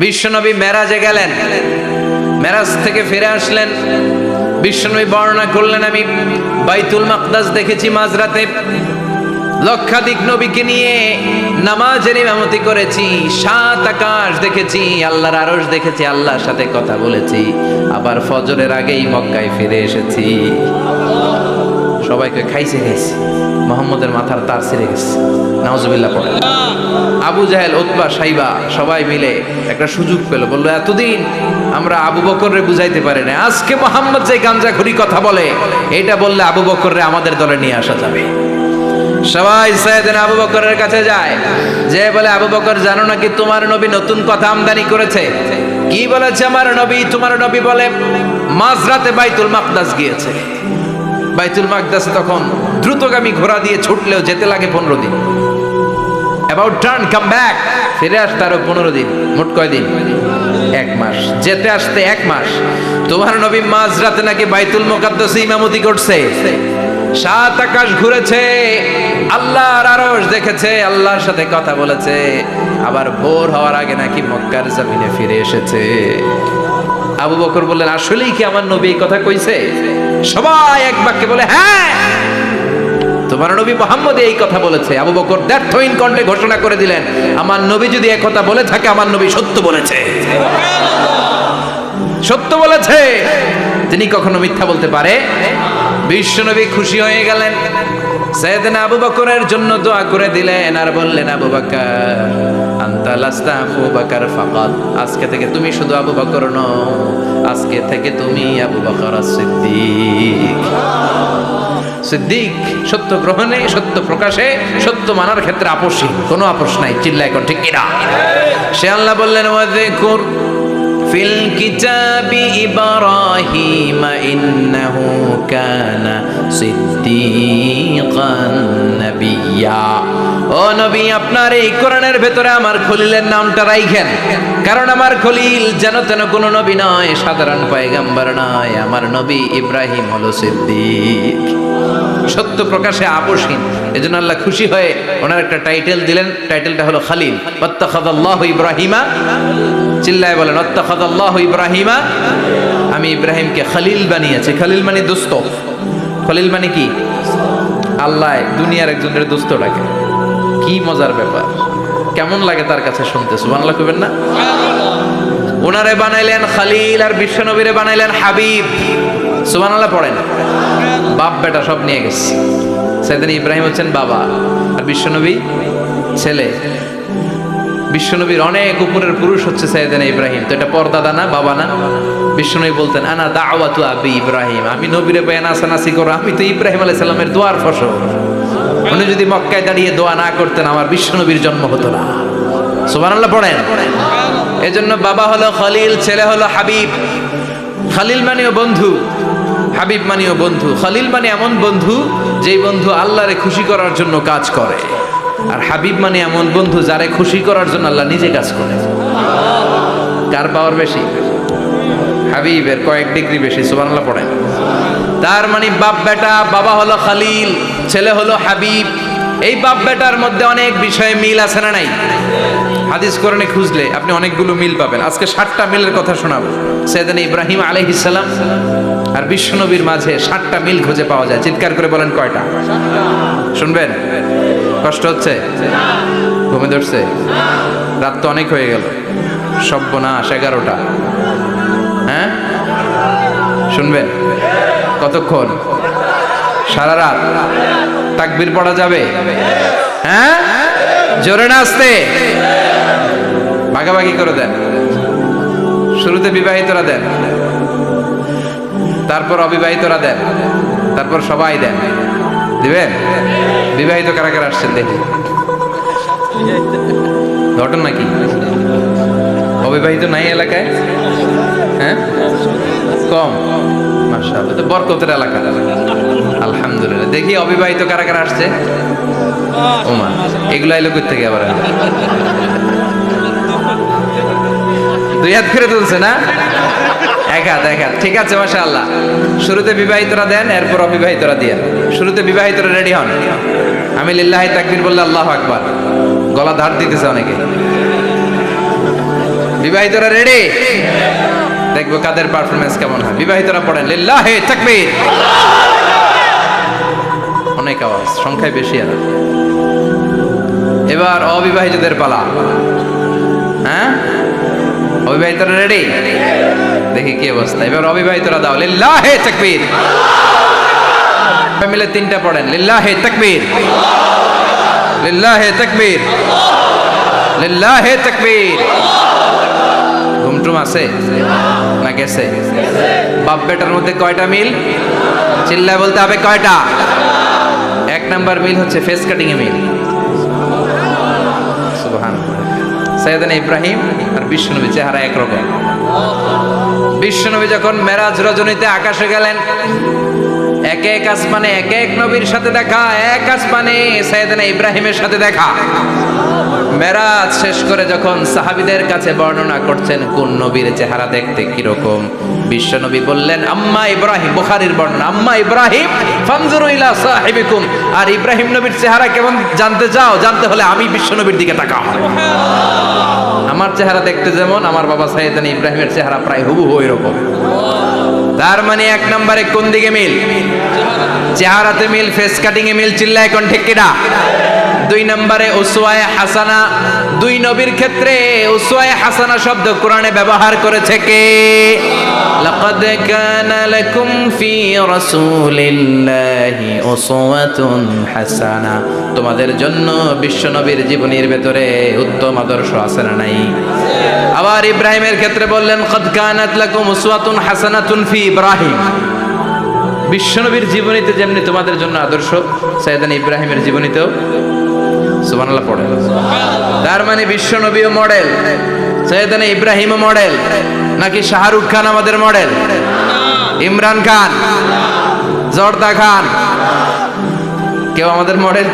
বিশ্বনবী মেরাজে গেলেন, মেরাজ থেকে ফিরে আসলেন। বিশ্বনবী বর্ণনা করলেন, আমি বাইতুল মাকদাস দেখেছি মাঝরাতে, লক্ষাধিক নবীকে নিয়ে নামাজের ইমামতি করেছি, 7 আকাশ দেখেছি, আল্লাহর আরশ দেখেছি, আল্লাহর সাথে কথা বলেছি, আবার ফজরের আগেই মক্কায় ফিরে এসেছি। সবাইকে খাইছে মোহাম্মদের মাথার তার ছিঁড়ে গেছে, নাউজুবিল্লাহ পড়ে। আবু জাহেল, উতবা, সাইবা সবাই মিলে একটা সুযোগ পেল, বললো এতদিন আমরা আবু বকররে বুঝাইতে পারি না, আজকে মোহাম্মদ যে গাঞ্জাখুরি কথা বলে এটা বললে আবু বকররে আমাদের দলে নিয়ে আসা যাবে। সবাই সাইয়েদনা আবু বকরের কাছে যায়, যে বলে আবু বকর জানো নাকি তোমার নবী নতুন কথা আমদানি করেছে? কি বলেছে আমার নবী? তোমার নবী বলে মাঝরাতে বাইতুল মাকদাস গিয়েছে। বাইতুল মাকদাস তখন দ্রুতগামী ঘোড়া দিয়ে ছুটলেও যেতে লাগে 15 দিন। অ্যাবাউট টার্ন কাম ব্যাক, ফিরে আসতে আরো 15 দিন, মোট কয় দিন? 1 মাস, যেতে আসতে 1 মাস। তোমার নবী মাঝরাতে নাকি বাইতুল মুকাদ্দাসে ইমামতি করছে, 7 আকাশ ঘুরেছে, আল্লাহর আরশ দেখেছে, আল্লাহর সাথে কথা বলেছে, আবার ভোর হওয়ার আগে নাকি মক্কার জমিনে ফিরে এসেছে। আবু বকর বললেন আসলেই কি আমার নবী এই কথা কইছে? সবাই এক বাক্যে বলে হ্যাঁ, তোমার নবী মুহাম্মদ এই কথা বলেছে। আবু বকর দ্ব্যর্থহীন কণ্ঠে ঘোষণা করে দিলেন, আমার নবী যদি এই কথা বলে থাকে, আমার নবী সত্য বলেছে, সত্য বলেছে, তিনি কখনো মিথ্যা বলতে পারে? বিশ্বনবী খুশি হয়ে গেলেন, সাইয়েদনা আবু বকরের জন্য দোয়া করে দিলেন, আর বললেন আবু বকর আনতা লাস্তা আবু বকর ফাকাত, আজকে থেকে তুমি শুধু আবু বকর নও, আজকে থেকে তুমি আবু বকর সিদ্দিক। সিদ্দিক সত্য গ্রহণে, সত্য প্রকাশে, সত্য মানার ক্ষেত্রে আপোষহীন, কোনো আপোষ নাই। চিল্লায় কোন ঠিক কিনা? সে আল্লাহ বললেন ওয়াযকুর ফিল কিতাবি ইব্রাহিম ইন্নাহু কানা সিদ্দীকান নাবিয়্যা। ও নবী, আপনার এই কোরআনের ভেতরে আমার খলিলের নামটা রাখেন, কারণ আমার খলিল যেন তেন কোনো নবী নয়, সাধারণ পয়গম্বর নয়, আমার নবী ইব্রাহিম হলো সিদ্দিক, সত্য প্রকাশে আপোষহীন। এজন্য আল্লাহ খুশি হয়ে ওনার একটা টাইটেল দিলেন, টাইটেলটা হলো খলিল। ওয়াত্তাখাযাল্লাহু ইব্রাহিমা, চিল্লায় বলেন ওয়াত্তাখাযাল্লাহু ইব্রাহিমা, আমি ইব্রাহিমকে খলিল বানিয়েছি। খলিল মানে দোস্ত। খলিল মানে কি? আল্লাহ দুনিয়ার একজনের দোস্ত ডাকে। কি মজার ব্যাপার, কেমন লাগে তার কাছে শুনতে? সুবহানাল্লাহ কইবেন না? ওনারে বানাইলেন খলিল, আর বিশ্বনবীরে বানাইলেন হাবিব। সুবহানাল্লাহ পড়েন। বাপ বেটা সব নিয়ে গেছে। সাইয়েদনা ইব্রাহিম হচ্ছেন বাবা, আর বিশ্বনবী ছেলে। বিশ্বনবীর অনেক উপরের পুরুষ হচ্ছে সাইয়েদনা ইব্রাহিম। তো এটা পরদাদা না, বাবা না? বিশ্বনবী বলতেন আনা দাওয়াতু আবি ইব্রাহিম, আমি নবীরে পেয়ে নাচানাচি করো, আমি তো ইব্রাহিম আলাইহিস সালামের দোয়ার ফসল। উনি যদি মক্কায় দাঁড়িয়ে দোয়া না করতেন, আমার বিশ্বনবীর জন্ম হতো না। সুবহানাল্লাহ পড়েন। এজন্য বাবা হলো খলিল, ছেলে হলো হাবিব। খলিল মানেও বন্ধু, হাবিব মানেও বন্ধু। খলিল মানে এমন বন্ধু যেই বন্ধু আল্লাহরে খুশি করার জন্য কাজ করে, আর হাবিব মানে এমন বন্ধু যারে খুশি করার জন্য আল্লাহ নিজে কাজ করে। কার পাওয়ার বেশি? হাবিবের কয়েক ডিগ্রি বেশি। সুবহানাল্লাহ পড়েন। তার মানে বাপ বেটা, বাবা হলো খলিল, ছেলে হলো হাবিব। এই বাপ বেটার মধ্যে অনেক বিষয়ে মিল আছে না নাই? হাদিস কোরআনে খুঁজলে আপনি অনেকগুলো মিল পাবেন। আজকে 7টা মিলের কথা শোনাবো। সাইয়েদনা ইব্রাহিম আলাইহিস সালাম আর বিশ্বনবীর মাঝে 7টা মিল খুঁজে পাওয়া যায়। চিৎকার করে বলেন কয়টা? শুনবেন? কষ্ট হচ্ছে? ঘুমে ধরছে? রাত তো অনেক হয়ে গেল, সর্বনাশ 11টা। হ্যাঁ শুনবেন? কতক্ষণ? সারা রাত। তাকবীর পড়া যাবে? হ্যাঁ জোরে না আসতে? ভাগাভাগি করে দেন। শুরুতে বিবাহিতরা দেন, তারপর অবিবাহিতরা দেন, তারপর সবাই দেন। দিবেন? বিবাহিত কারা কারা আসছেন দেখি? ঘটন নাকি? অবিবাহিত নাই এলাকায়? হ্যাঁ কম। মাশাআল্লাহ, তো বরকতের এলাকা। আলহামদুলিল্লাহ। দেখি অবিবাহিত কারা কারা আসছে? ওমা, এগুলো এলো কই থেকে আবার? 2 হাত করে তুলছে না? 1 হাত 1 হাত। ঠিক আছে, মাশাআল্লাহ। শুরুতে বিবাহিতরা দেন, এরপর অবিবাহিতরা দিয়ে। শুরুতে বিবাহিতরা রেডি হন। আমি লিল্লাহি তাকবীর বললে আল্লাহু আকবার। গলা ধার দিতেছে অনেকে। বিবাহিতরা রেডি? দেখবো কাদের পারফরমেন্স কেমন হয়। বিবাহিতরা পড়েন লিল্লাহি তাকবীর। অনেক আওয়াজ, সংখ্যায় বেশি। আর এবার অবিবাহিতদের পালা। হ্যাঁ, অবিবাহিতরা রেডি? দেখি কি অবস্থা। এবার অবিবাহিতরা দাও লিল্লাহি তাকবীর। মিলে তিনটা পড়েন লিল্লাহি তাকবীর, লিল্লাহি তাকবীর, লিল্লাহি তাকবীর। ঘুমটুম আছে না গেছে? বাপ বেটার মধ্যে কয়টা মিল? চিল্লায় বলতে হবে কয়টা? এক নাম্বার মিল হচ্ছে ফেস কাটিং এ মিল। সুবহানাল্লাহ। সাইয়েদনা ইব্রাহিম আর বিশ্বনবী চেহারা একরকম। বিশ্বনবী যখন মেরাজ রজনীতে আকাশে গেলেন, এক এক আসমানে এক এক নবীর সাথে দেখা, এক আসমানে সাইয়েদনা ইব্রাহিমের সাথে দেখা। মেরাজ শেষ করে যখন সাহাবীদের কাছে বর্ণনা করছেন কোন নবীর চেহারা দেখতে কিরকম, বিশ্বনবী বললেন আম্মা ইব্রাহিম, বুখারীর বর্ণনা, আম্মা ইব্রাহিম ফানজুরু ইলা সাহিবিকুম। আর ইব্রাহিম নবীর চেহারা কেমন জানতে চাও? জানতে হলে আমি বিশ্বনবীর দিকে তাকাও। আমার চেহারা দেখতে যেমন, আমার বাবা সাইয়েদনা ইব্রাহিমের চেহারা প্রায় হুবহু এরকম। তার মানে এক নম্বরে কোন দিকে মিল? চেহারাতে মিল, ফেস কাটিং এ মিল। চিল্লায় এখন ঠিক কিনা? দুই নম্বরে উসওয়ায়ে হাসানা। দুই নবীর ক্ষেত্রে উসওয়ায়ে হাসানা শব্দ কোরআনে ব্যবহার করেছে কে? লাকাদ কানা লাকুম ফি রাসূলিল্লাহি উসওয়াতুন হাসানা। তোমাদের জন্য বিশ্বনবীর জীবনীর ভেতরে উত্তম আদর্শ আছে না নাই? আবার ইব্রাহিমের ক্ষেত্রে বললেন কাদ কানাত লাকুম উসওয়াতুন হাসানাতুন ফি ইব্রাহিম। বিশ্বনবীর জীবনীতে যেমনি তোমাদের জন্য আদর্শ, সাইয়েদনা ইব্রাহিমের জীবনীতেও সুবহানাল্লাহ পড়ে। তার মানে বিশ্বনবীও মডেল, সাইয়েদনা ইব্রাহিমও মডেল। নাকি শাহরুখ খান আমাদের মডেল? ইমরান খান, জর্দা খান, কেউ আমাদের মডেল?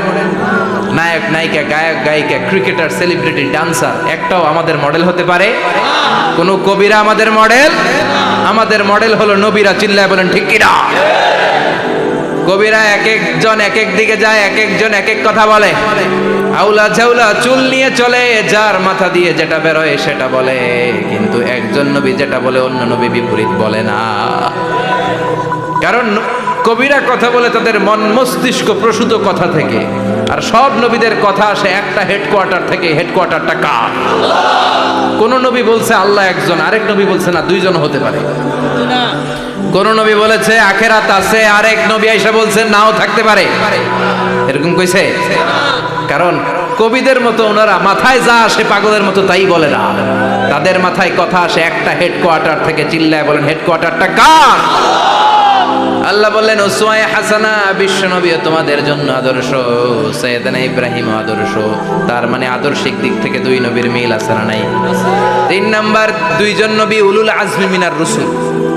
নায়ক নায়িকা, গায়ক গায়িকা, ক্রিকেটার, সেলিব্রিটি, ডান্সার একটাও আমাদের মডেল হতে পারে? কোন কবিরা আমাদের মডেল? আমাদের মডেল হলো নবীরা। চিল্লায় বলেন ঠিক কিনা? কবিরা এক একজন এক এক দিকে যায়, এক একজন এক এক কথা বলে। আউলা ঝাউলা চুল নিয়ে চলে, যার মাথা দিয়ে যেটা বেরোয় সেটা বলে। কিন্তু একজন নবী যেটা বলে অন্য নবী বিপরীত বলে না। কারণ কবিরা কথা বলে তাদের মন মস্তিষ্ক প্রসূত কথা থেকে, আর সব নবীদের কথা আসে একটা হেডকোয়ার্টার থেকে। হেডকোয়ার্টারটা কার? কোন নবী বলছে আল্লাহ একজন, আরেক নবী বলছে না দুইজন হতে পারে। কোন নবী বলেছে আখিরাত আছে, আরেক নবী আইসা বলছে নাও থাকতে পারে। এরকম কইছে? কারণ কবিদের মতো ওনারা মাথায় যা আসে পাগলের মতো তাই বলে না। তাদের মাথায় কথা আসে একটা হেডকোয়ার্টার থেকে। চিল্লায় বলেন হেডকোয়ার্টারটা কার? আল্লাহ বললেন উসওয়ায়ে হাসানা, বিশ্বনবীও তোমাদের জন্য আদর্শ, সাইয়েদনা ইব্রাহিম আদর্শ। তার মানে আদর্শিক দিক থেকে দুই নবীর মিল আছে না নাই? তিন নাম্বার, দুইজন নবী উলুল আজমি মিনার রাসূল।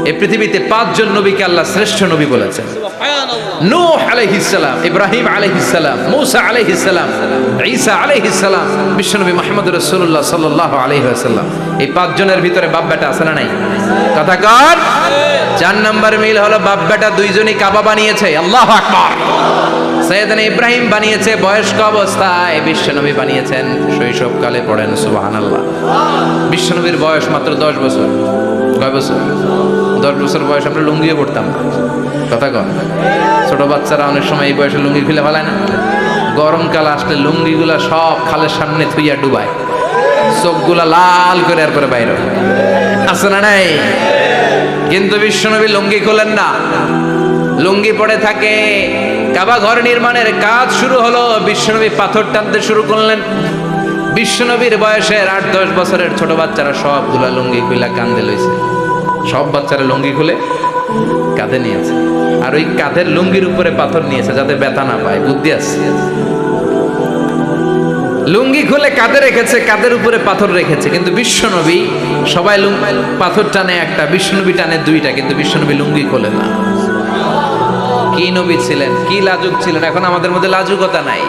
এই পৃথিবীতে পাঁচজন নবীকে আল্লাহ শ্রেষ্ঠ নবী বলেছেন। নূহ আলাইহিস সালাম, ইব্রাহিম আলাইহিস সালাম, মূসা আলাইহিস সালাম, ঈসা আলাইহিস সালাম, বিশ্বনবী মুহাম্মদ রাসূলুল্লাহ সাল্লাল্লাহু আলাইহি ওয়াসাল্লাম। এই পাঁচজনের ভিতরে বাপ বেটা আছে না নাই? কথা কর। চার নাম্বার মিল হলো বাপ বেটা দুইজনই কাবা বানিয়েছে। আল্লাহু আকবার। সাইয়েদনা ইব্রাহিম বানিয়েছে বয়স্ক অবস্থায়, বিশ্বনবী বানিয়েছেন শৈশবকালে। পড়েন সুবহানাল্লাহ। বিশ্বনবীর বয়স মাত্র 10 বছর। কয় বছর? 10 বছর বয়স আমরা লুঙ্গিও পড়তাম না। কথা কন। ছোট বাচ্চারা অনেক সময় এই বয়সে লুঙ্গি খুলে ফেলায় না? গরমকাল আসলে লুঙ্গিগুলা সব খালের সামনে থুইয়া ডুবায়, চোখগুলা লাল করে এরপরে বাইরে আছে না নাই? কিন্তু বিশ্বনবী লুঙ্গি খোলেন না, লুঙ্গি পড়ে থাকে। কাবা ঘর নির্মাণের কাজ শুরু হলো, বিশ্বনবী পাথর টানতে শুরু করলেন। বিশ্বনবীর বয়সের 8-10 বছরের ছোট বাচ্চারা সবগুলা লুঙ্গি খুলে কাঁধে লইছে। সব বাচ্চারা লুঙ্গি খুলে কাঁধে নিয়েছে, আর ওই কাঁধের লুঙ্গির উপরে পাথর নিয়েছে যাতে ব্যথা না পায়। বুদ্ধি আছে। লুঙ্গি খুলে কাঁধে রেখেছে, কাঁধের উপরে পাথর রেখেছে। কিন্তু বিশ্বনবী, সবাই পাথর টানে একটা, বিশ্বনবী টানে দুইটা, কিন্তু বিশ্বনবী লুঙ্গি খোলে না। কি নবী ছিলেন, কি লাজুক ছিলেন। এখন আমাদের মধ্যে লাজুকতা নাই।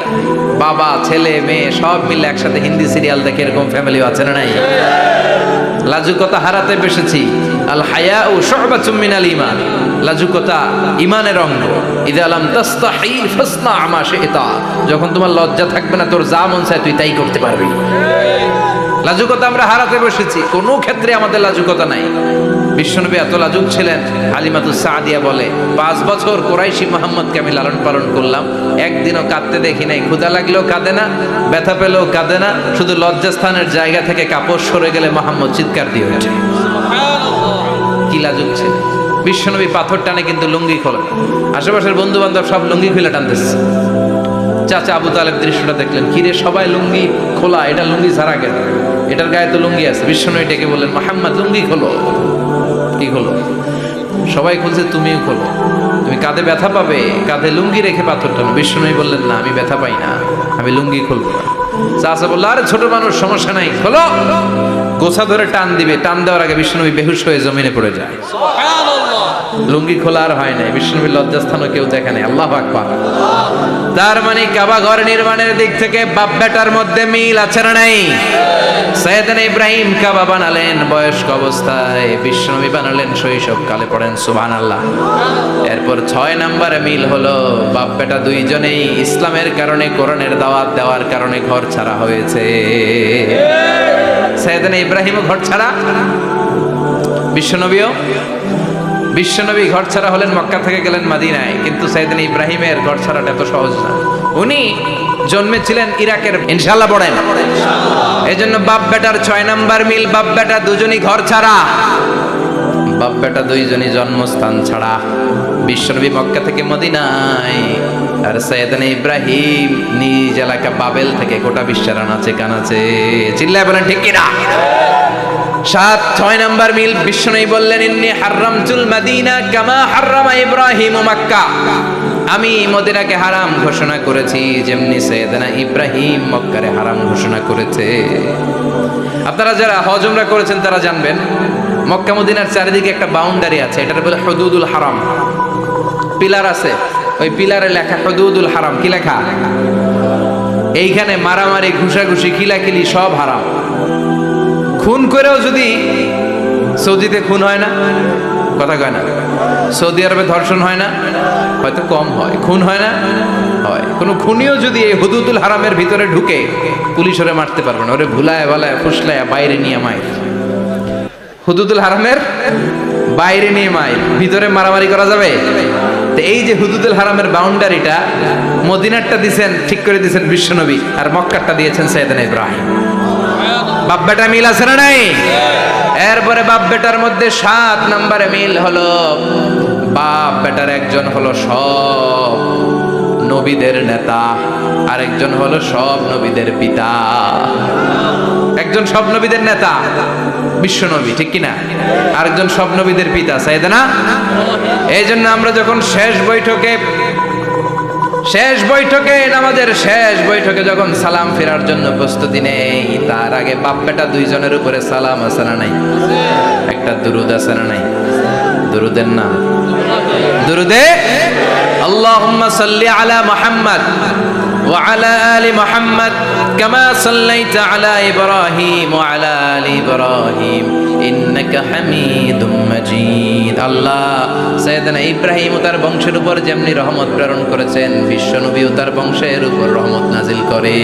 বাবা ছেলে মেয়ে সব মিলে একসাথে হিন্দি সিরিয়াল দেখে, এরকম ফ্যামিলিও আছে না নাই? লাজুকতা হারাতে বসেছি। আল হায়াউ শু'বাতুম মিনাল ঈমান। লাজুকতা ঈমানের অঙ্গ। ইযা লাম তাস্তাহি ফাসনা মা শি'তা। যখন তোমার লজ্জা থাকবে না, তোর যা মন চায় তুই তাই করতে পারবি। লাজুকতা আমরা হারাতে বসেছি, কোনো ক্ষেত্রে আমাদের লাজুকতা নাই। বিশ্বনবী এত লাজুক ছিলেন, হালিমাতুস সাদিয়া বলে 5 বছর কুরাইশি মুহাম্মদকে আমি লালন পালন করলাম, একদিনও কাঁদতে দেখি নাই। ক্ষুধা লাগলেও কাঁদে না, ব্যথা পেলেও কাঁদে না, শুধু লজ্জাস্থানের জায়গা থেকে কাপড় সরে গেলে মুহাম্মদ চিৎকার দিয়ে ওঠে। কি লাজুক ছিল বিশ্বনবী। পাথর টানে কিন্তু লুঙ্গি খোলে। আশেপাশের বন্ধু বান্ধব সব লুঙ্গি খুলে টানতেছে। চাচা আবু তালেব দৃশ্যটা দেখলেন, কিরে সবাই লুঙ্গি খোলা, এটা লুঙ্গি ছাড়া গেল, এটার গায়ে তো লুঙ্গি আছে। বিশ্বনবী ডেকে বললেন, মুহাম্মদ লুঙ্গি খোলো। কি খোলো? সবাই খুলছে, তুমিও খোলো, তুমি কাঁধে ব্যথা পাবে, কাঁধে লুঙ্গি রেখে পাথর টানো। বিশ্বনবী বললেন, না আমি ব্যথা পাই না, আমি লুঙ্গি খুলবো না। চাচা বললো, আরে ছোট মানুষ, সমস্যা নাই, খোলো। গোছা ধরে টান দিবে, টান দেওয়ার আগে বিশ্বনবী বেহুশ হয়ে জমিনে পড়ে যায়। লুঙ্গি খোলা আর হয় নাই। বিশ্বনবীর লজ্জাস্থানও কেউ দেখে নাই। আল্লাহু আকবার। তার মানে কাবা ঘর নির্মাণের দিক থেকে বাপ বেটার মধ্যে মিল আছে না নাই? সাইয়েদনা ইব্রাহিম কাবা বানালেন বয়স্ক অবস্থায়, বিশ্বনবী বানালেন শৈশবকালে। পড়েন সুবহানাল্লাহ। এরপর 6 নম্বরে মিল হলো, বাপ বেটা দুইজনেই ইসলামের কারণে, কোরআনের দাওয়াত দেওয়ার কারণে ঘর ছাড়া হয়েছে। সাইয়েদনা ইব্রাহিমও ঘর ছাড়া, বিশ্বনবী ঘর ছাড়া হলেন, মক্কা থেকে গেলেন মদিনায়। কিন্তু সাইয়েদনা ইব্রাহিমের ঘর ছাড়াটা এত সহজ না। উনি জন্মেছিলেন ইরাকের। ইনশাআল্লাহ পড়েন। এজন্য বাপ বেটার 6 নাম্বার মিল, বাপ বেটা দুজনই ঘর ছাড়া, বাপ বেটা দুইজনই জন্মস্থান ছাড়া। বিশ্বনবী মক্কা থেকে মদিনায়, আর সাইয়েদনা ইব্রাহিম নিজ এলাকা বাবেল থেকে গোটা বিশ্বের আনাচে কানাচে। চিল্লায় বলেন ঠিক কিনা? 6 নাম্বার মিল, বিশ্বনবী বললেন, ইন্নী হারামতুল মদিনা কামা হারামা ইব্রাহিম মক্কা। আমি মদিনাকে হারাম ঘোষণা করেছি যেমনি সাইয়েদনা ইব্রাহিম মক্কারে হারাম ঘোষণা করেছে। আপনারা যারা হজ উমরা করেছেন তারা জানবেন, মক্কা মদিনার চারিদিকে একটা বাউন্ডারি আছে, এটার বলে হুদুদুল হারাম। পিলার আছে, ওই পিলারে লেখা হুদুদুল হারাম। কি লেখা? এইখানে মারামারি, ঘুষাঘুষি, কিলাকিলি সব হারাম। খুন করেও যদি, সৌদিতে খুন হয় না, কথা কয় না? সৌদি আরবে ধর্ষণ হয় না, হয়তো কম হয়, খুন হয় না, হয়। কোনো খুনিও যদি এই হুদুদুল হারামের ভিতরে ঢুকে, পুলিশ ওরে মারতে পারবে না, ওরে ভুলায় ভালায় ফুসলায় বাইরে নিয়ে মাইর। হুদুদুল হারামের বাইরে নিয়ে মাইর, ভিতরে মারামারি করা যাবে? তো এই যে হুদুদুল হারামের বাউন্ডারিটা, মদিনারটা দিয়েছেন, ঠিক করে দিয়েছেন বিশ্বনবী, আর মক্কারটা দিয়েছেন সাইয়েদনা ইব্রাহিম। বাপ বেটা মিল আছে না নাই? এরপরে বাপ বেটার মধ্যে 7 নম্বরে মিল হলো, বাপ বেটার একজন হলো সব নবীদের নেতা, আরেকজন হলো সব নবীদের পিতা। একজন সব নবীদের নেতা বিশ্বনবী, ঠিক কিনা? আরেকজন সব নবীদের পিতা সাইয়েদনা। এই জন্য আমরা যখন শেষ বৈঠকে নামাজের শেষ বৈঠকে যখন সালাম ফেরার জন্য প্রস্তুতি নেই, তার আগে বাপ বেটা দুইজনের উপরে সালাম আছে না নাই? একটা দুরুদ আছে না নাই? দুরুদের নাম দুরুদে আল্লাহুম্মা সাল্লি আলা মুহাম্মদ ওয়া আলা আলি মুহাম্মদ কামা সাল্লাইতা আলা ইব্রাহিম ওয়া আলা আলি ইব্রাহিম ইন্নাকা হামিদুম মাজিদ। আল্লাহ সাইয়েদনা ইব্রাহিম ও তার বংশের উপর যেমনি রহমত প্রেরণ করেছেন, বিশ্বনবী ও তার বংশের উপর রহমত নাজিল করে।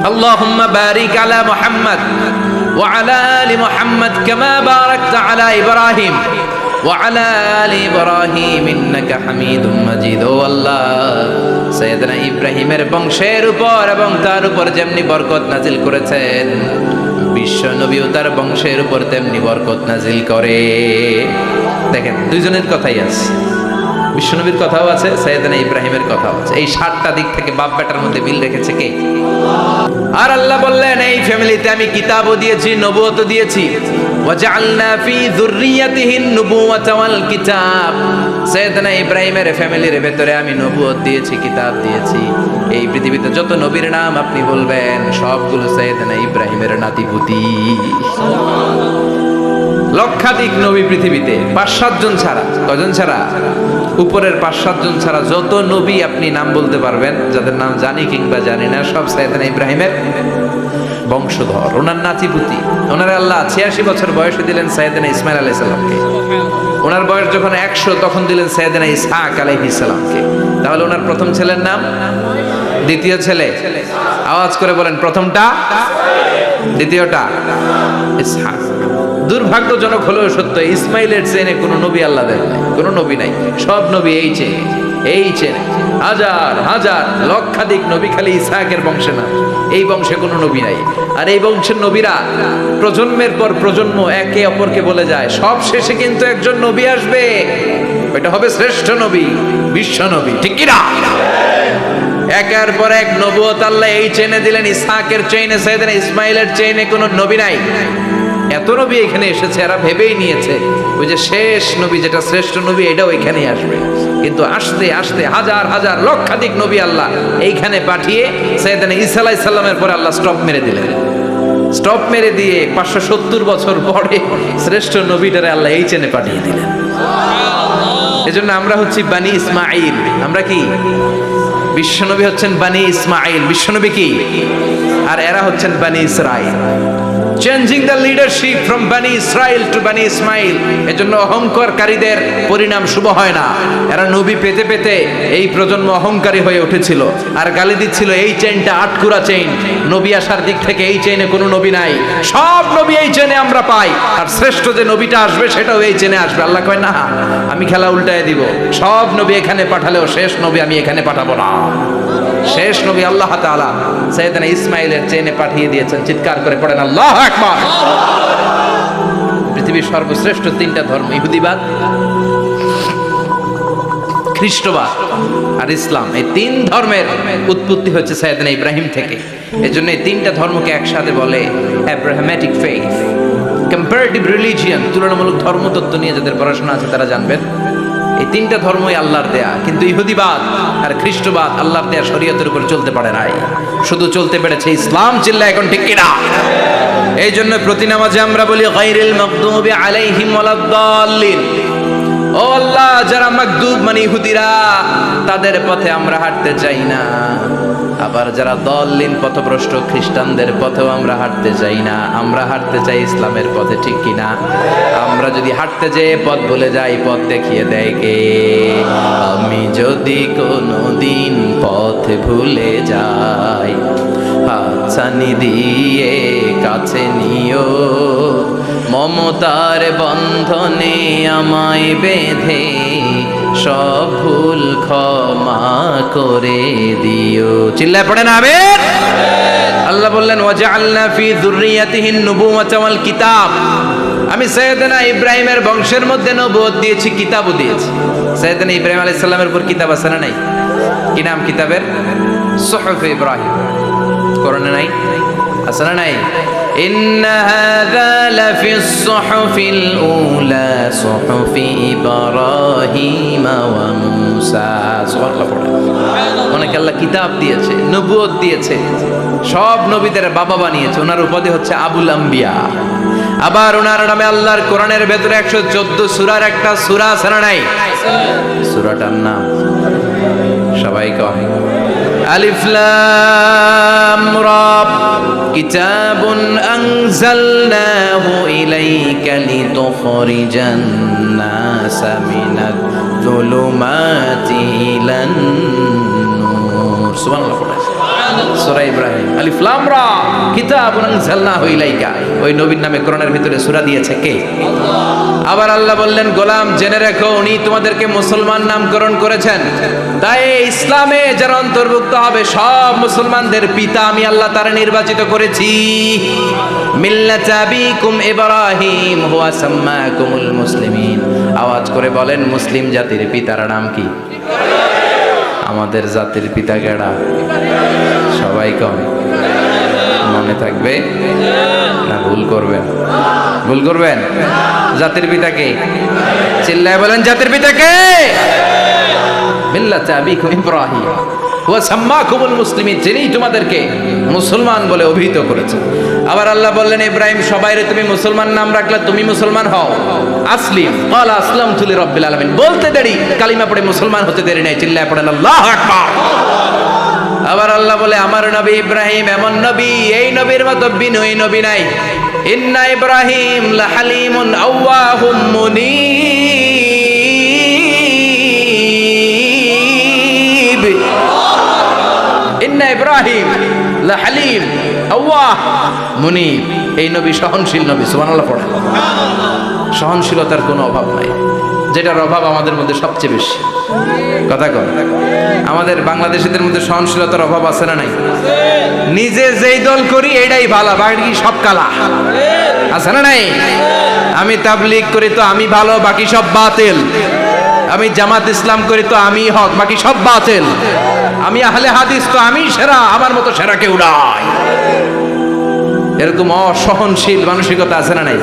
আল্লাহুম্মা বারিক আলা মুহাম্মদ ওয়া আলা আলি মুহাম্মদ কামা বারাকতা আলা ইব্রাহিম ওয়া আলা আলি ইব্রাহিম ইন্নাকা হামিদুম মাজিদ। ও আল্লাহ, সাইয়েদনা ইব্রাহিমের বংশের উপর এবং তার উপর যেমনি বরকত নাজিল করেছেন, বিশ্ব নবী ও তার বংশের উপর তেমনি বরকত নাজিল করে। দেখেন, দুইজনের কথাই আছে, বিশ্বনবীর কথাও আছে, সাইয়েদনা ইব্রাহিমের কথাও আছে। এই 7টা দিক থেকে বাপ বেটার মধ্যে মিল রেখেছে কে? আর আল্লাহ বললেন, এই ফ্যামিলিতে আমি কিতাবও দিয়েছি, নবুয়তও দিয়েছি। ওয়াজআলনা ফি যুররিয়াতিহিন নুবুওয়াতা ওয়াল কিতাব। সাইয়েদনা ইব্রাহিমের ফ্যামিলির ভেতরে আমি নবুয়ত দিয়েছি, কিতাব দিয়েছি। এই পৃথিবীতে যত নবীর নাম আপনি বলবেন, সবগুলো সাইয়েদনা ইব্রাহিমের নাতিপুতি। লক্ষাধিক নবী পৃথিবীতে, 5-7 জন ছাড়া। কজন ছাড়া? উপরের 5-7 জন ছাড়া যত নবী আপনি নাম বলতে পারবেন, যাদের নাম জানি কিংবা জানি না, সব সাইয়েদনা ইব্রাহিমের বংশধর, ওনার নাতিপুতি। ওনার আল্লাহ 86 বছর বয়সে দিলেন সাইয়েদনা ইসমাইল আলাইহিস সালামকে। ওনার বয়স যখন 100 তখন দিলেন সাইয়েদনা ইসহাক আলাইহিস সালামকে। তাহলে ওনার প্রথম ছেলের নাম দ্বিতীয় ছেলে। আওয়াজ করে বলেন, প্রথমটা, দ্বিতীয়টা ইসহাক। দুর্ভাগ্যজনক হলেও সত্য, ইসমাইলের চেনে কোনো নবী আল্লাহ দেন নাই, কোনো নবী নাই। সব নবী এই চেনে, এই চেনে। হাজার হাজার লক্ষাধিক নবী খালি ইসহাকের বংশে না, এই বংশে কোনো নবী নাই। আর এই বংশের নবীরা প্রজন্মের পর প্রজন্ম একে অপরকে বলে যায়, সব শেষে কিন্তু একজন নবী আসবে, ওইটা হবে শ্রেষ্ঠ নবী, বিশ্ব নবী, ঠিক কি না? একের পর এক নবুয়ত আল্লাহ এই চেনে দিলেন। ইসহাকের চেইনে, সাইয়েদনা ইসমাইলের চেইনে কোনো নবী নাই। এত নবী এখানে এসেছে, এরা ভেবেই নিয়েছে ওই যে শেষ নবী, যেটা শ্রেষ্ঠ নবী, এটাও এখানেই আসবে। কিন্তু আস্তে আস্তে হাজার হাজার লক্ষাধিক নবী আল্লাহ এইখানে পাঠিয়ে সাইয়েদনা ঈসা আলাইহিস সালামের পরে আল্লাহ স্টপ মেরে দিলেন। স্টপ মেরে দিয়ে 570 বছর পরে শ্রেষ্ঠ নবীটারে আল্লাহ এই চেনে পাঠিয়ে দিলেন। এজন্য আমরা হচ্ছি বানি ইসমাইল। আমরা কি? বিশ্বনবী হচ্ছেন বানি ইসমাইল, বিশ্বনবী কি? আর এরা হচ্ছেন বানি Israil. Changing the leadership from বানি ইসরাইল টু বানি ইসমাইল। এজন্য অহংকারকারীদের পরিণাম শুভ হয় না। এরা নবী পেতে পেতে এই প্রজন্ম অহংকারী হয়ে উঠেছিল আর গালি দিচ্ছিল, এই চেইনটা আটকুরা চেইন, নবী আসার দিক থেকে এই চেইনে কোনো নবী নাই, সব নবী এই চেইনে আমরা পাই, আর শ্রেষ্ঠ যে নবীটা আসবে সেটাও এই চেইনে আসবে। আল্লাহ কয় না, আমি খেলা উল্টায় দিব, সব নবী এখানে পাঠালেও শেষ নবী আমি এখানে পাঠাবো না। শেষ নবী আল্লাহ তাআলা সাইয়েদনা ইসমাইলের চেইনে পাঠিয়ে দিয়েছেন। চিৎকার করে পড়েন আল্লাহু আকবার। পৃথিবীর সর্বশ্রেষ্ঠ তিনটা ধর্ম, ইহুদিবাদ, খ্রিস্টবাদ আর ইসলাম, এই তিন ধর্মের উৎপত্তি হচ্ছে সাইয়েদনা ইব্রাহিম থেকে। এজন্য এই তিনটা ধর্মকে একসাথে বলে অ্যাব্রাহামেটিক ফেইথ। কম্পারেটিভ রিলিজিয়ন, তুলনামূলক ধর্মতত্ত্ব নিয়ে যাদের পড়াশোনা আছে তারা জানবেন এই তিনটা ধর্মই আল্লাহর দেয়া। কিন্তু ইহুদিবাদ আর খ্রিস্টবাদ আল্লাহর দেয়া শরীয়তের উপর চলতে পারে নাই, শুধু চলতে পেরেছে ইসলাম। চিল্লা এখন ঠিক কিনা? এই জন্য প্রতি নামাজে আমরা বলি গায়রিল মাগদুবি আলাইহিম ওয়ালাদ-দাল্লিন। ও আল্লাহ, যারা মাগদুব মানে ইহুদিরা, তাদের পথে আমরা হাঁটতে চাই না। আবার যারা দল্লিন পথভ্রষ্ট খ্রিস্টানদের পথেও আমরা হাঁটতে চাই না, আমরা হাঁটতে চাই ইসলামের পথে, ঠিক কিনা? আমরা যদি হাঁটতে যেয়ে পথ ভুলে যাই, পথ দেখিয়ে দেয় কে? আমি যদি কোনোদিন পথ ভুলে যাই, হাতছানি দিয়ে কাছে নিও, মমতার বন্ধনে আমায় বেঁধে সব ভুল ক্ষমা করে দিও। চিল্লায় পড়েন আমিন। আল্লাহ বললেন ওয়াজআলনা ফি যুররিয়াতিহিন নুবুওয়াতা ওয়াল কিতাব। আমি সাইয়েদনা ইব্রাহিমের বংশের মধ্যে নবুয়ত দিয়েছি, কিতাবও দিয়েছি। সাইয়েদনা ইব্রাহিম আলাইহিস সালামের উপর কিতাব আছে না নাই? কি নাম কিতাবের? সুহুফ ইব্রাহিম। কোরআনে নাই? আছে না নাই? ইন্না হাযা লাফিস সুহুফিল উলা সুহুফি ইব্রাহিম ওয়া মূসা। সুবহানাল্লাহ। অনেক আল্লাহ কিতাব দিয়েছে, নবুয়ত দিয়েছে, সব নবীদের বাবা বানিয়েছে। ওনার উপাধি হচ্ছে আবুল আম্বিয়া। আবার ওনার নামে আল্লাহর কোরআনের ভেতরে 114 সূরার একটা সূরা আছে না নাই? সূরাটার নাম সবাই কয় আলিফ লাম রা। কিতাবুন আনজালনাহু ইলাইকা লিতুখরিজান নাসা মিনাজ যুলুমাতি ইলান নূর। সুবহানাল্লাহ। সূরা ইব্রাহিম, আলিফ লাম রা, কিতাবুন আনজালনাহু ইলাইকা। ওই নবীর নামে কোরআনের ভিতরে সূরা দিয়েছে কে? আল্লাহ। আবার আল্লাহ বললেন, গোলাম জেনে রাখো, উনি তোমাদেরকে মুসলমান নামকরণ করেছেন। তাই ইসলামে যারা অন্তর্ভুক্ত হবে সব মুসলমানদের পিতা আমি আল্লাহ তারা নির্বাচিত করেছি। মিল্লাত আবিকুম ইব্রাহিম হুয়া সাম্মাকুমুল মুসলিমিন। আওয়াজ করে বলেন, মুসলিম জাতির পিতার নাম কি? আমাদের জাতির পিতা কেডা? সবাই কম মনে থাকবে না ভুল করবেন? ভুল করবেন? জাতির পিতা কে? চিল্লায় বলেন, জাতির পিতা কে? মিল্লাত আবিকুম ইব্রাহিম ওয়া সাম্মাকুমুল মুসলিমিন, যিনি তোমাদেরকে মুসলমান বলে অভিহিত করেছেন। আবার আল্লাহ বললেন, ইব্রাহিম সবাইরে তুমি মুসলমান নাম রাখলে, তুমি মুসলমান হও। আসলিম ক্বালা আসলামতু লিরাব্বিল আলামিন, বলতে দেরি, কালিমা পড়ে মুসলমান হতে দেরি নাই। চিল্লায় পড়েন আল্লাহু আকবার। আবার আল্লাহ বলে, আমার নবী ইব্রাহিম এমন নবী, এই নবীর মতো বিনয়ী নবী নাই। ইন্না ইব্রাহিম লাহালিমুন আওয়াহুম মুনীব। ইব্রাহিম লাহালিম আওয়াহ মুনিব। এই নবী সহনশীল নবী, সুবহানাল্লাহ পড়ে। সহনশীলতার কোনো অভাব নাই, যেটার অভাব আমাদের মধ্যে সবচেয়ে বেশি। কথা কর, আমাদের বাংলাদেশিদের মধ্যে সহনশীলতার অভাব আছে না নাই? নিজে যেই দল করি এটাই ভালো, বাকি সব কালা, আছে না নাই? আমি তাবলীগ করি তো আমি ভালো, বাকি সব বাতিল। আমি জামাত ইসলাম করি তো আমি হক, বাকি সব বাতিল। আমি আহলে হাদিস তো আমি সেরা, আমার মতো সেরা কেউ নাই। এরকম অসহনশীল মানসিকতা আছে না নাই?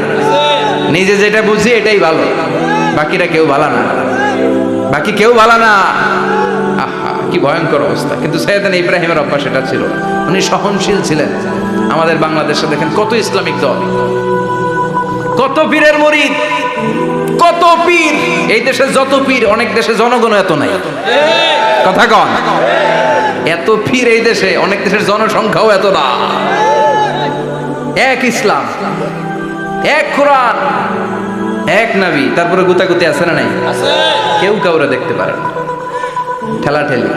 নিজে যেটা বুঝি এটাই ভালো, বাকিরা কেউ ভালো না, বাকি কেউ ভালো না। আহা, কি ভয়ঙ্কর অবস্থা। কিন্তু সাইয়েদনা ইব্রাহিমের অভ্যাস এটা ছিল, উনি সহনশীল ছিলেন। আমাদের বাংলাদেশে দেখেন কত ইসলামিক দল, কত পীরের মুরিদ, কত পীর। এই দেশে যত পীর, অনেক দেশে জনগণ এত নাই। কথা কন, এত পীর এই দেশে, অনেক দেশের জনসংখ্যাও এত না। এক ইসলাম, এক কোরআন, এক নবী, তারপরে গুতাগুতি আছে না নাই? কেউ কাউরে দেখতে পারে না, ঠেলা ঠেলি।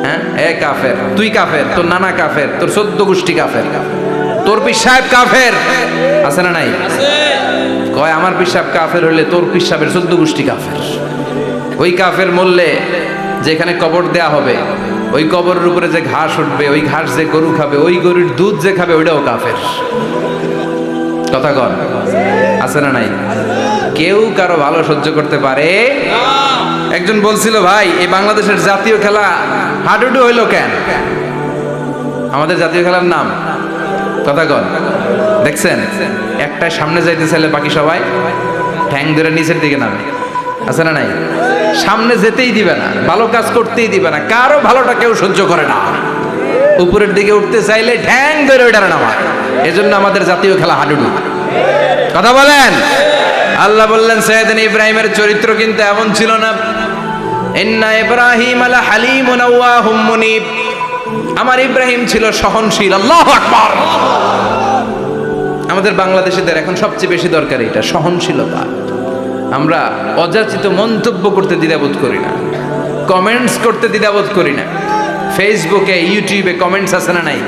হ্যাঁ, এ কাফের, তুই কাফের, তোর নানা কাফের, তোর 14 গোষ্ঠী কাফের, তোর পীর সাহেব কাফের, আছে না নাই? কয় আমার পীর সাহেব কাফের হলে তোর পীর সাহেবের 14 গোষ্ঠী কাফের। ওই কাফের মরলে যেখানে কবর দেয়া হবে, ওই কবরের উপরে যে ঘাস উঠবে, ওই ঘাস যে গরু খাবে, ওই গরুর দুধ যে খাবে, ওইটাও কাফের। কথা কন, আছে না নাই? কেউ কারো ভালো সহ্য করতে পারে। একজন বলছিল, ভাই এই বাংলাদেশের জাতীয় খেলা হাডুডু হইলো কেন? আমাদের জাতীয় খেলার নাম, কথা কন, দেখছেন? একটা সামনে যাইতে চাইলে বাকি সবাই ঠ্যাং ধরে নিচের দিকে নামে, আছে না নাই? সামনে যেতেই দিবে না, ভালো কাজ করতেই দিবে না, কারো ভালোটা কেউ সহ্য করে না। উপরের দিকে উঠতে চাইলে ঠ্যাং ধরে ওইটার নামায়। এজন্য আমাদের জাতীয় খেলা হাডুডু। কথা বলেন। আল্লাহ বললেন সাইয়েদনা ইব্রাহিমের চরিত্র কিন্তু এমন ছিল না। ইন্না ইব্রাহিম আলা হালিমুন আওয়াহুম মুনিব। আমার ইব্রাহিম ছিল সহনশীল। আল্লাহু আকবার। আমাদের বাংলাদেশিদের এখন সবচেয়ে বেশি দরকার এটা, সহনশীলতা। আমরা অযাচিত মন্তব্য করতে দ্বিধাবোধ করি না, কমেন্টস করতে দ্বিধাবোধ করি না। ফেসবুকে, ইউটিউবে কমেন্টস আছে না নাই?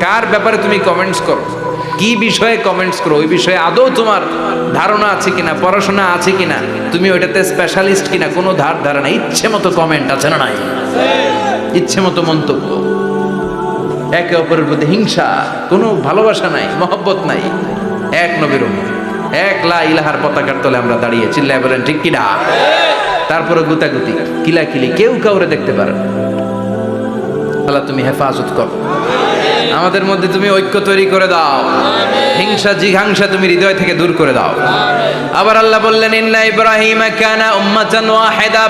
কার ব্যাপারে তুমি কমেন্টস করো, কি বিষয়ে কমেন্টস করো, ওই বিষয়ে আদৌ তোমার ধারণা আছে কিনা, পড়াশোনা আছে কিনা, তুমি ওইটাতে স্পেশালিস্ট কিনা, কোনো ধারণা। ইচ্ছে মতো কমেন্ট আছে না নাই? ইচ্ছে মতো মন্তব্য, একে অপরের প্রতি হিংসা, কোনো ভালোবাসা নাই, মহব্বত নাই। এক নবীর উম্মত, এক লা ইলাহার পতাকার তলে আমরা দাঁড়িয়ে, চিল্লায় বলেন ঠিক কিনা? তারপরে গুতাগুতি, কিলাকিলি, কেউ কাউরে দেখতে পারে না। আল্লাহ তুমি হেফাজত করো, আমাদের মধ্যে তুমি ঐক্য তৈরি করে দাও, হিংসা জিঘাংসা তুমি হৃদয় থেকে দূর করে দাও। আবার আল্লাহ বললেন ইন্না ইব্রাহিম কানা উম্মাতান ওয়াহিদা।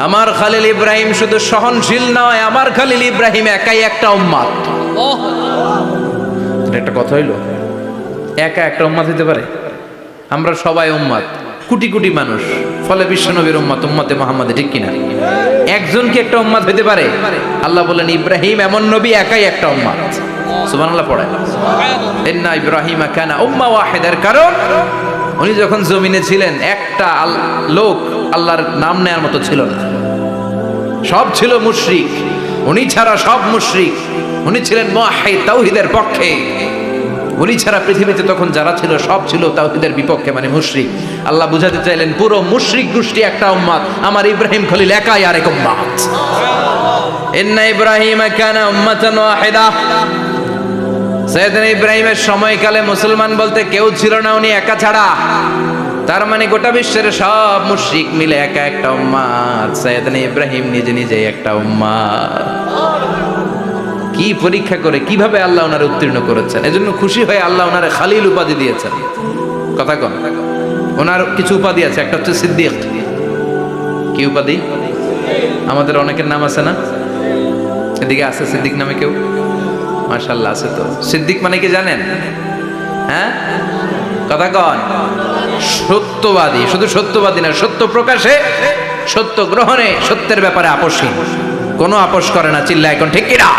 আমার খলিল ইব্রাহিম শুধু সহনশীল নয়, আমার খলিল ইব্রাহিম একাই একটা উম্মত। এটা একটা কথা হইল, একা একটা উম্মত হইতে পারে? আমরা সবাই উম্মত, কোটি কোটি মানুষ, ফলে বিশ্ব নবীর উম্মত, উম্মতে মুহাম্মাদে, ঠিক কিনা? একজন কি একটা উম্মত হইতে পারে? আল্লাহ বলেন ইব্রাহিম এমন নবী, একাই একটা উম্মত। সুবহানাল্লাহ পড়ে। ইন্না ইব্রাহিম কানা উম্মা ওয়াহিদার, কারণ উনি যখন জমিনে ছিলেন একটা লোক আল্লাহর নাম নেয়ার মতো ছিল না, সব ছিল মুশরিক। উনি ছাড়া সব মুশরিক। উনি ছিলেন মুওয়াহহিদ, তাওহীদের পক্ষে। উনি ছাড়া পৃথিবীতে তখন যারা ছিল সব ছিল তাওহীদের বিপক্ষে, মানে মুশরিক। আল্লাহ বুঝাতে চাইলেন পুরো মুশরিক গোষ্ঠী একটা উম্মত, আমার ইব্রাহিম খলিল একাই আরেক উম্মত। ইন্না ইব্রাহিম কানা উম্মাতান ওয়াহিদা। সাইয়েদনা ইব্রাহিমের সময়কালে মুসলমান বলতে কেউ ছিল না, উনি একা ছাড়া। তার মানে গোটা বিশ্বের সব মুশরিক মিলে একা একটা উম্মত, সাইয়েদনা ইব্রাহিম নিজে নিজে একটা উম্মত। কি পরীক্ষা করে, কিভাবে আল্লাহ ওনারে উত্তীর্ণ করেছেন। এজন্য খুশি হয়ে আল্লাহ ওনারে খালিল উপাধি দিয়েছেন। কথা কন, ওনার কিছু উপাধি আছে, একটা হচ্ছে সিদ্দিক। কি উপাধি? আমাদের অনেকের নাম আছে না? এদিকে আছে সিদ্দিক নামে কেউ? মাশাআল্লাহ আছে তো। সিদ্দিক মানে কি জানেন? হ্যাঁ, কথা কন। সত্যবাদী, শুধু সত্যবাদী না, সত্য প্রকাশে, সত্য গ্রহণে, সত্যের ব্যাপারে আপোষহীন, কোনো আপোষ করে না। চিল্লায় এখন ঠিক কিনা?